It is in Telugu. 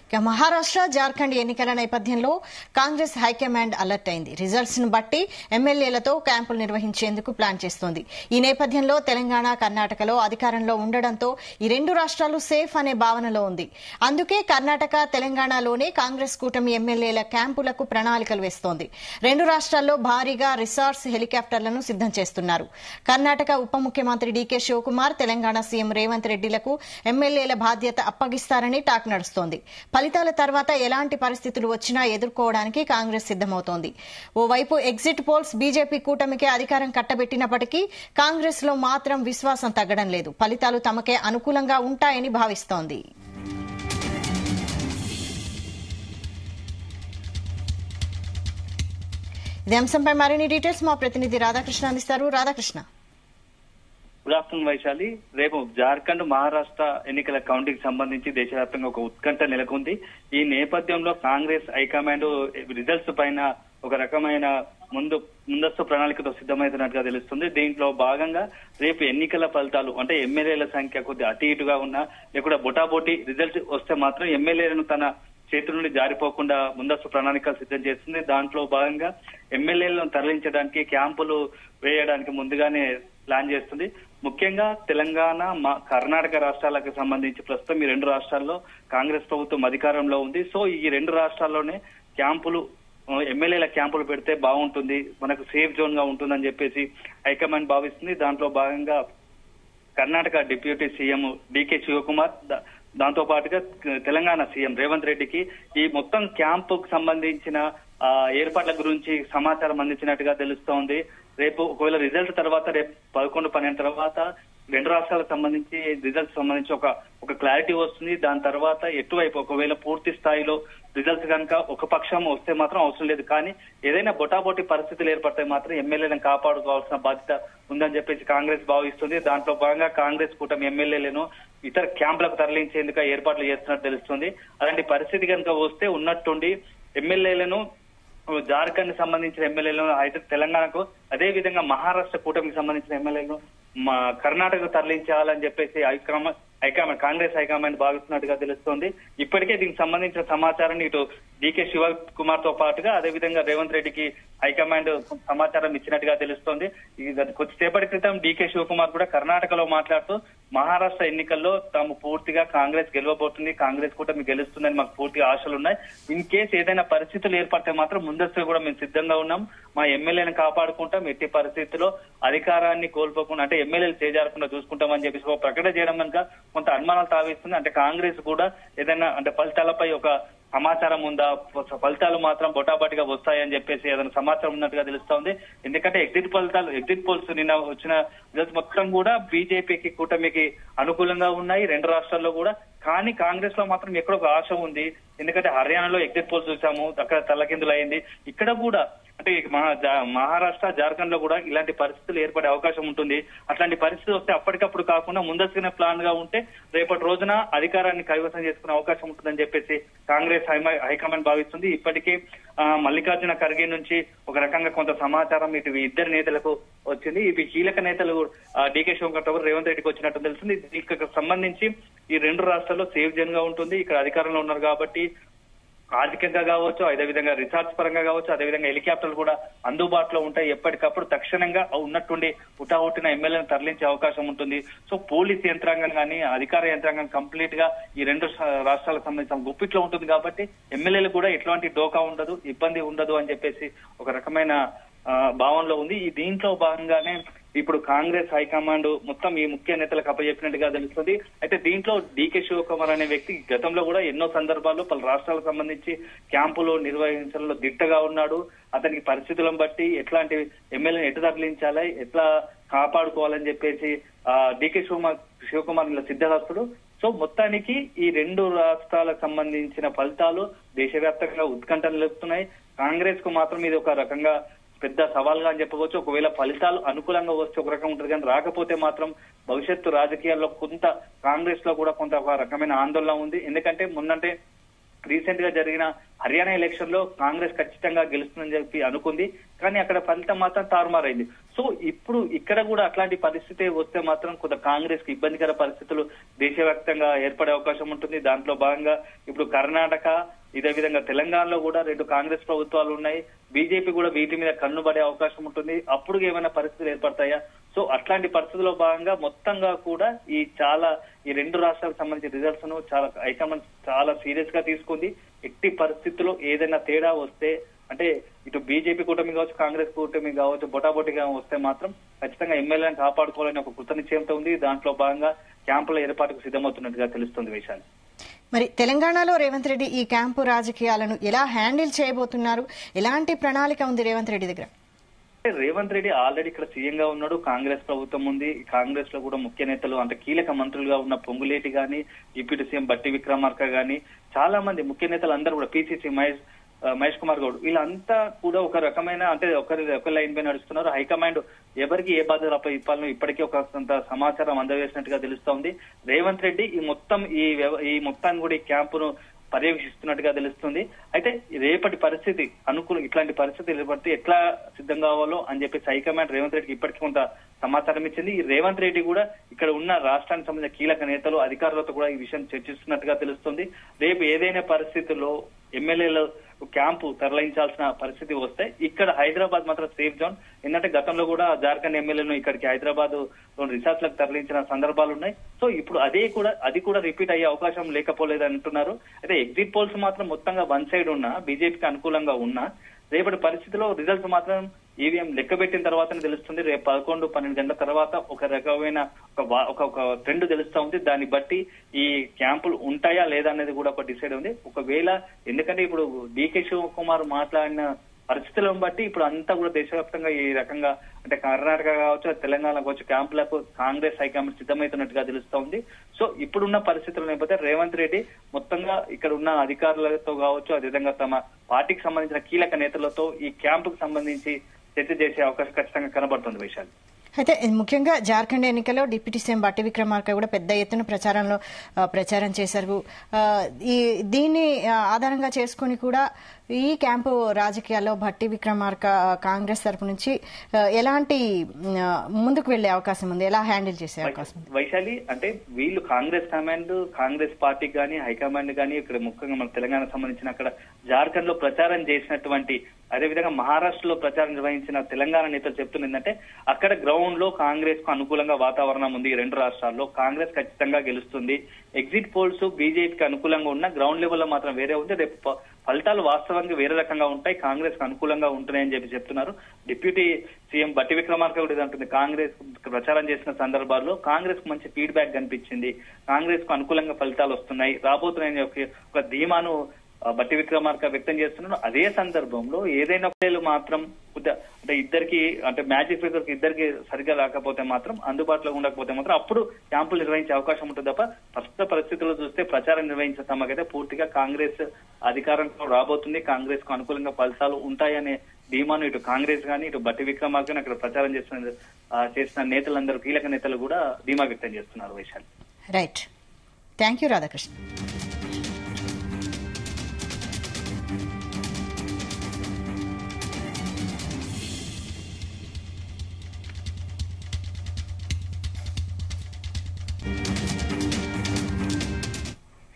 ఇక మహారాష్ట్ర జార్ఖండ్ ఎన్నికల నేపథ్యంలో కాంగ్రెస్ హైకమాండ్ అలర్ట్ అయింది. రిజల్ట్స్ ను బట్టి ఎమ్మెల్యేలతో క్యాంపులు నిర్వహించేందుకు ప్లాన్ చేస్తోంది. ఈ నేపథ్యంలో తెలంగాణ, కర్ణాటకలో అధికారంలో ఉండడంతో ఈ రెండు రాష్ట్రాలు సేఫ్ అనే భావనలో ఉంది. అందుకే కర్ణాటక, తెలంగాణలోనే కాంగ్రెస్ కూటమి ఎమ్మెల్యేల క్యాంపులకు ప్రణాళికలు వేస్తోంది. రెండు రాష్ట్రాల్లో భారీగా రిసార్ట్స్, హెలికాప్టర్లను సిద్దం చేస్తున్నారు. కర్ణాటక ఉప ముఖ్యమంత్రి డీకే శివకుమార్, తెలంగాణ సీఎం రేవంత్ రెడ్డిలకు ఎమ్మెల్యేల బాధ్యత అప్పగిస్తారని టాక్ నడుస్తోంది. ఫలితాల తర్వాత ఎలాంటి పరిస్థితులు వచ్చినా ఎదుర్కోవడానికి కాంగ్రెస్ సిద్దమవుతోంది. ఓవైపు ఎగ్జిట్ పోల్స్ బీజేపీ కూటమికే అధికారం కట్టబెట్టినప్పటికీ కాంగ్రెస్ లో మాత్రం విశ్వాసం తగ్గడం లేదు. ఫలితాలు తమకే అనుకూలంగా ఉంటాయని భావిస్తోంది. ఇదే అంశంపై మరిన్ని డీటెయిల్స్ మా ప్రతినిధి రాధాకృష్ణ అందిస్తారు. రాధాకృష్ణ. Good afternoon Vaishali. రేపు జార్ఖండ్, మహారాష్ట్ర ఎన్నికల కౌంటింగ్ సంబంధించి దేశవ్యాప్తంగా ఒక ఉత్కంఠ నెలకొంది. ఈ నేపథ్యంలో కాంగ్రెస్ హైకమాండ్ రిజల్ట్స్ పైన ఒక రకమైన ముందస్తు ప్రణాళికతో సిద్దమవుతున్నట్టుగా తెలుస్తుంది. దీంట్లో భాగంగా రేపు ఎన్నికల ఫలితాలు అంటే ఎమ్మెల్యేల సంఖ్య కొద్దిగా అటు ఇటుగా ఉన్నా, లేకుండా బొటాబొటి రిజల్ట్ వస్తే మాత్రం ఎమ్మెల్యేలను తన చేతుల నుండి జారిపోకుండా ముందస్తు ప్రణాళికలు సిద్ధం చేస్తుంది. దాంట్లో భాగంగా ఎమ్మెల్యేలను తరలించడానికి, క్యాంపులు వేయడానికి ముందుగానే ప్లాన్ చేస్తుంది. ముఖ్యంగా తెలంగాణ, కర్ణాటక రాష్ట్రాలకు సంబంధించి ప్రస్తుతం ఈ రెండు రాష్ట్రాల్లో కాంగ్రెస్ ప్రభుత్వం అధికారంలో ఉంది. సో ఈ రెండు రాష్ట్రాల్లోనే క్యాంపులు, ఎమ్మెల్యేల క్యాంపులు పెడితే బాగుంటుంది, మనకు సేఫ్ జోన్ గా ఉంటుందని చెప్పేసి హైకమాండ్ భావిస్తుంది. దాంట్లో భాగంగా Karnataka deputy CM D K Shivakumar, దాంతో పాటుగా తెలంగాణ సీఎం రేవంత్ రెడ్డికి ఈ మొత్తం క్యాంపుకు సంబంధించిన ఏర్పాట్ల గురించి సమాచారం అందించినట్టుగా తెలుస్తోంది. రేపు ఒకవేళ రిజల్ట్ తర్వాత రేపు 11-12 తర్వాత రెండు రాష్ట్రాలకు సంబంధించి రిజల్ట్స్ సంబంధించి ఒక క్లారిటీ వస్తుంది. దాని తర్వాత ఎటువైపు ఒకవేళ పూర్తి స్థాయిలో రిజల్ట్స్ కనుక ఒక పక్షం వస్తే మాత్రం అవసరం లేదు, కానీ ఏదైనా బొటాబొటి పరిస్థితులు ఏర్పడితే మాత్రం ఎమ్మెల్యేలను కాపాడుకోవాల్సిన బాధ్యత ఉందని చెప్పేసి కాంగ్రెస్ భావిస్తుంది. దాంట్లో భాగంగా కాంగ్రెస్ కూటమి ఎమ్మెల్యేలను ఇతర క్యాంపులకు తరలించేందుకు ఏర్పాట్లు చేస్తున్నట్టు తెలుస్తుంది. అలాంటి పరిస్థితి కనుక వస్తే ఉన్నట్టుండి ఎమ్మెల్యేలను, జార్ఖండ్ సంబంధించిన ఎమ్మెల్యేలను అయితే తెలంగాణకు, అదే విధంగా మహారాష్ట్ర కూటమికి సంబంధించిన ఎమ్మెల్యేలను కర్ణాటకకు తరలించాలని చెప్పేసి హైకమాండ్, కాంగ్రెస్ హైకమాండ్ భావిస్తున్నట్టుగా తెలుస్తోంది. ఇప్పటికే దీనికి సంబంధించిన సమాచారాన్ని ఇటు డీకే శివకుమార్ తో పాటుగా అదేవిధంగా రేవంత్ రెడ్డికి హైకమాండ్ సమాచారం ఇచ్చినట్టుగా తెలుస్తోంది. కొద్దిసేపటి క్రితం డీకే శివకుమార్ కూడా కర్ణాటకలో మాట్లాడుతూ మహారాష్ట్ర ఎన్నికల్లో తాము పూర్తిగా కాంగ్రెస్ గెలవబోతుంది, కాంగ్రెస్ కూటమి గెలుస్తుందని మాకు పూర్తిగా ఆశలున్నాయి. ఇన్ కేసు ఏదైనా పరిస్థితులు ఏర్పడితే మాత్రం ముందస్తు కూడా మేము సిద్ధంగా ఉన్నాం, మా ఎమ్మెల్యేలను కాపాడుకుంటాం, ఎట్టి పరిస్థితుల్లో అధికారాన్ని కోల్పోకుండా అంటే ఎమ్మెల్యేలు చేజారకుండా చూసుకుంటామని చెప్పేసి ఒక ప్రకటన చేయడం కనుక కొంత అనుమానాలు తావిస్తుంది. అంటే కాంగ్రెస్ కూడా ఏదైనా అంటే ఫలితాలపై ఒక సమాచారం ఉందా, ఫలితాలు మాత్రం బొటాబొటిగా వస్తాయని చెప్పేసి ఏదైనా సమాచారం ఉన్నట్టుగా తెలుస్తోంది. ఎందుకంటే ఎగ్జిట్ పోల్స్ నిన్న వచ్చిన రిజల్ట్స్ మొత్తం కూడా బీజేపీకి, కూటమికి అనుకూలంగా ఉన్నాయి రెండు రాష్ట్రాల్లో కూడా. కానీ కాంగ్రెస్ లో మాత్రం ఎక్కడో ఒక ఆశ ఉంది. ఎందుకంటే హర్యానాలో ఎగ్జిట్ పోల్స్ చూసాము, అక్కడ తల్లకిందులు అయింది. ఇక్కడ కూడా అంటే మహారాష్ట్ర, జార్ఖండ్ లో కూడా ఇలాంటి పరిస్థితులు ఏర్పడే అవకాశం ఉంటుంది. అట్లాంటి పరిస్థితి వస్తే అప్పటికప్పుడు కాకుండా ముందస్తుగానే ప్లాన్ గా ఉంటే రేపటి రోజున అధికారాన్ని కైవసం చేసుకునే అవకాశం ఉంటుందని చెప్పేసి కాంగ్రెస్ హైకమాండ్ భావిస్తుంది. ఇప్పటికే మల్లికార్జున ఖర్గే నుంచి ఒక రకంగా కొంత సమాచారం ఇటు ఇద్దరు నేతలకు వచ్చింది. ఇవి కీలక నేతలు డీకే శివకుమార్, రేవంత్ రెడ్డికి వచ్చినట్టు తెలుస్తుంది. దీనికి సంబంధించి ఈ రెండు రాష్ట్రాల్లో సేఫ్ జోన్ గా ఉంటుంది. ఇక్కడ అధికారంలో ఉన్నారు కాబట్టి ఆర్థికంగా కావచ్చు, అదేవిధంగా రిసార్ట్స్ పరంగా కావచ్చు, అదేవిధంగా హెలికాప్టర్లు కూడా అందుబాటులో ఉంటాయి. ఎప్పటికప్పుడు తక్షణంగా ఉన్నట్టుండి హుటాహుటిన ఎమ్మెల్యేలను తరలించే అవకాశం ఉంటుంది. సో పోలీస్ యంత్రాంగం కానీ అధికార యంత్రాంగం కంప్లీట్ గా ఈ రెండు రాష్ట్రాలకు సంబంధించిన గుప్పిట్లో ఉంటుంది కాబట్టి ఎమ్మెల్యేలు కూడా ఎట్లాంటి డోకా ఉండదు, ఇబ్బంది ఉండదు అని చెప్పేసి ఒక రకమైన భావనలో ఉంది. ఈ దీంట్లో భాగంగానే ఇప్పుడు కాంగ్రెస్ హైకమాండ్ మొత్తం ఈ ముఖ్య నేతలకు అప్పచెప్పినట్టుగా తెలుస్తుంది. అయితే దీంట్లో డీకే శివకుమార్ అనే వ్యక్తి గతంలో కూడా ఎన్నో సందర్భాల్లో పలు రాష్ట్రాలకు సంబంధించి క్యాంపులు నిర్వహించడంలో దిట్టగా ఉన్నాడు. అతనికి పరిస్థితులను బట్టి ఎట్లాంటి ఎమ్మెల్యేని ఎటు తరలించాలి, ఎట్లా కాపాడుకోవాలని చెప్పేసి డీకే శివకుమార్ సిద్ధహస్తుడు. సో మొత్తానికి ఈ రెండు రాష్ట్రాలకు సంబంధించిన ఫలితాలు దేశవ్యాప్తంగా ఉత్కంఠ నిలుపుతున్నాయి. కాంగ్రెస్ కు మాత్రం ఇది ఒక రకంగా పెద్ద సవాల్గా అని చెప్పవచ్చు. ఒకవేళ ఫలితాలు అనుకూలంగా వస్తే ఒక రకం ఉంటుంది, కానీ రాకపోతే మాత్రం భవిష్యత్తు రాజకీయాల్లో కొంత కాంగ్రెస్ లో కూడా కొంత ఒక రకమైన ఆందోళన ఉంది. ఎందుకంటే మొన్నంటే రీసెంట్ గా జరిగిన హర్యానా ఎలక్షన్ లో కాంగ్రెస్ ఖచ్చితంగా గెలుస్తుందని చెప్పి అనుకుంది, కానీ అక్కడ ఫలితం మాత్రం తారుమారైంది. సో ఇప్పుడు ఇక్కడ కూడా అట్లాంటి పరిస్థితి వస్తే మాత్రం కొంత కాంగ్రెస్ కి ఇబ్బందికర పరిస్థితులు దేశవ్యాప్తంగా ఏర్పడే అవకాశం ఉంటుంది. దాంట్లో భాగంగా ఇప్పుడు కర్ణాటక, ఇదే విధంగా తెలంగాణలో కూడా 2 కాంగ్రెస్ ప్రభుత్వాలు ఉన్నాయి. బీజేపీ కూడా వీటి మీద కన్నుబడే అవకాశం ఉంటుంది. అప్పుడు ఏమైనా పరిస్థితులు ఏర్పడతాయా? సో అట్లాంటి పరిస్థితుల్లో భాగంగా మొత్తంగా కూడా ఈ 2 రాష్ట్రాలకు సంబంధించిన రిజల్ట్స్ ను హైకమాండ్ చాలా సీరియస్ గా తీసుకుంది. ఎట్టి పరిస్థితుల్లో ఏదైనా తేడా వస్తే, అంటే ఇటు బీజేపీ కూటమి కావచ్చు, కాంగ్రెస్ కూటమి కావచ్చు, బొటాబొటిగా వస్తే మాత్రం ఖచ్చితంగా ఎమ్మెల్యేలను కాపాడుకోవాలని ఒక కృత నిశ్చయంతో ఉంది. దాంట్లో భాగంగా క్యాంపుల ఏర్పాటుకు సిద్ధమవుతున్నట్టుగా తెలుస్తుంది వైశాలి. మరి తెలంగాణలో రేవంత్ రెడ్డి ఈ క్యాంపు రాజకీయాలను ఎలా హ్యాండిల్ చేయబోతున్నారు? ఎలాంటి ప్రణాళిక ఉంది రేవంత్ రెడ్డి దగ్గర? రేవంత్ రెడ్డి ఆల్రెడీ ఇక్కడ సీఎం గా ఉన్నాడు. కాంగ్రెస్ ప్రభుత్వం ఉంది. కాంగ్రెస్ లో కూడా ముఖ్య నేతలు అంటే కీలక మంత్రులుగా ఉన్న పొంగులేటి గాని, డిప్యూటీ సీఎం బట్టి విక్రమార్క గాని, చాలా మంది ముఖ్య నేతలు అందరూ కూడా పిసిసి మహేష్ కుమార్ గౌడ్, వీళ్ళంతా కూడా ఒక రకమైన అంటే ఒక లైన్ పై నడుస్తున్నారు. హైకమాండ్ ఎవరికి ఏ బాధ్యత ఇవ్వాలని ఇప్పటికీ ఒక కొంత సమాచారం అందజేసినట్టుగా తెలుస్తోంది. రేవంత్ రెడ్డి ఈ మొత్తాన్ని కూడా ఈ క్యాంపును పర్యవేక్షిస్తున్నట్టుగా తెలుస్తుంది. అయితే రేపటి పరిస్థితి ఇట్లాంటి పరిస్థితి ఏర్పడితే ఎట్లా సిద్ధం కావాలో అని చెప్పేసి హైకమాండ్ రేవంత్ రెడ్డికి ఇప్పటికీ కొంత సమాచారం ఇచ్చింది. ఈ రేవంత్ రెడ్డి కూడా ఇక్కడ ఉన్న రాష్ట్రానికి సంబంధించిన కీలక నేతలు, అధికారులతో కూడా ఈ విషయం చర్చిస్తున్నట్టుగా తెలుస్తుంది. రేపు ఏదైనా పరిస్థితుల్లో ఎమ్మెల్యేలు క్యాంపు తరలించాల్సిన పరిస్థితి వస్తే ఇక్కడ హైదరాబాద్ మాత్రం సేఫ్ జోన్. ఎందుకంటే గతంలో కూడా జార్ఖండ్ ఎమ్మెల్యేలను ఇక్కడికి హైదరాబాద్ రిసార్ట్లకు తరలించిన సందర్భాలు ఉన్నాయి. సో ఇప్పుడు అది కూడా రిపీట్ అయ్యే అవకాశం లేకపోలేదు అంటున్నారు. అయితే ఎగ్జిట్ పోల్స్ మాత్రం మొత్తంగా వన్ సైడ్ ఉన్నా, బీజేపీకి అనుకూలంగా ఉన్నా, రేపటి పరిస్థితిలో రిజల్ట్స్ మాత్రం ఈవీఎం లెక్కబెట్టిన తర్వాతనే తెలుస్తుంది. రేపు 11-12 గంటల తర్వాత ఒక రకమైన ఒక ట్రెండ్ తెలుస్తా ఉంది. దాన్ని బట్టి ఈ క్యాంపులు ఉంటాయా లేదా అనేది కూడా ఒక డిసైడ్ ఉంది. ఒకవేళ ఎందుకంటే ఇప్పుడు డీకే శివకుమార్ మాట్లాడిన పరిస్థితులను బట్టి ఇప్పుడు అంతా కూడా దేశవ్యాప్తంగా ఈ రకంగా అంటే కర్ణాటక కావచ్చు, తెలంగాణ కావచ్చు, క్యాంపులకు కాంగ్రెస్ హైకమాండ్ సిద్ధమవుతున్నట్టుగా తెలుస్తా ఉంది. సో ఇప్పుడున్న పరిస్థితుల నేపథ్యంలో రేవంత్ రెడ్డి మొత్తంగా ఇక్కడ ఉన్న అధికారులతో కావచ్చు, అదేవిధంగా తమ పార్టీకి సంబంధించిన కీలక నేతలతో ఈ క్యాంపుకు సంబంధించి చర్చ చేసే అవకాశం ఖచ్చితంగా కనబడుతుంది వైశాలి. అయితే ముఖ్యంగా జార్ఖండ్ ఎన్నికల్లో డిప్యూటీ సీఎం బట్టి విక్రమార్క కూడా పెద్ద ఎత్తున ప్రచారం చేశారు. దీన్ని ఆధారంగా చేసుకుని కూడా ఈ క్యాంపు రాజకీయాల్లో బట్టి విక్రమార్క కాంగ్రెస్ తరపు నుంచి ఎలాంటి ముందుకు వెళ్లే అవకాశం ఉంది, ఎలా హ్యాండిల్ చేసే అవకాశం ఉంది? వైశాలి, అంటే వీళ్ళు కాంగ్రెస్ కమాండ్, కాంగ్రెస్ పార్టీకి గానీ, హైకమాండ్ గానీ, ఇక్కడ ముఖ్యంగా మన తెలంగాణకు సంబంధించిన అక్కడ జార్ఖండ్ లో ప్రచారం చేసినటువంటి, అదేవిధంగా మహారాష్ట్రలో ప్రచారం నిర్వహించిన తెలంగాణ నేతలు చెప్తున్న ఏంటంటే అక్కడ గ్రౌండ్ లో కాంగ్రెస్ కు అనుకూలంగా వాతావరణం ఉంది. ఈ 2 రాష్ట్రాల్లో కాంగ్రెస్ ఖచ్చితంగా గెలుస్తుంది. ఎగ్జిట్ పోల్స్ బీజేపీకి అనుకూలంగా ఉన్న గ్రౌండ్ లెవెల్ లో మాత్రం వేరే ఉంది. రేపు ఫలితాలు వాస్తవంగా వేరే రకంగా ఉంటాయి, కాంగ్రెస్ కు అనుకూలంగా ఉంటున్నాయని చెప్పి చెప్తున్నారు. డిప్యూటీ సీఎం బట్టి విక్రమార్క కూడా ఇదంటుంది. కాంగ్రెస్ ప్రచారం చేసిన సందర్భాల్లో కాంగ్రెస్ కు మంచి ఫీడ్బ్యాక్ కనిపించింది, కాంగ్రెస్ కు అనుకూలంగా ఫలితాలు వస్తున్నాయి, రాబోతున్నాయని ఒక ధీమాను బట్టి విక్రమార్క వ్యక్తం చేస్తున్నారు. అదే సందర్భంలో ఏదైనా మాత్రం అంటే ఇద్దరికి అంటే మ్యాజిక్ ఫిగర్ ఇద్దరికి సరిగ్గా రాకపోతే మాత్రం, అందుబాటులో ఉండకపోతే మాత్రం అప్పుడు క్యాంపులు నిర్వహించే అవకాశం ఉంటుంది తప్ప ప్రస్తుత పరిస్థితుల్లో చూస్తే ప్రచారం నిర్వహించే తమకైతే పూర్తిగా కాంగ్రెస్ అధికారంలో రాబోతుంది, కాంగ్రెస్ కు అనుకూలంగా ఫలితాలు ఉంటాయనే ధీమాను ఇటు కాంగ్రెస్ గానీ, ఇటు బట్టి విక్రమార్క అక్కడ ప్రచారం చేసిన నేతలందరూ, కీలక నేతలు కూడా ధీమా వ్యక్తం చేస్తున్నారు Vaishali. Right, thank you Radhakrishna.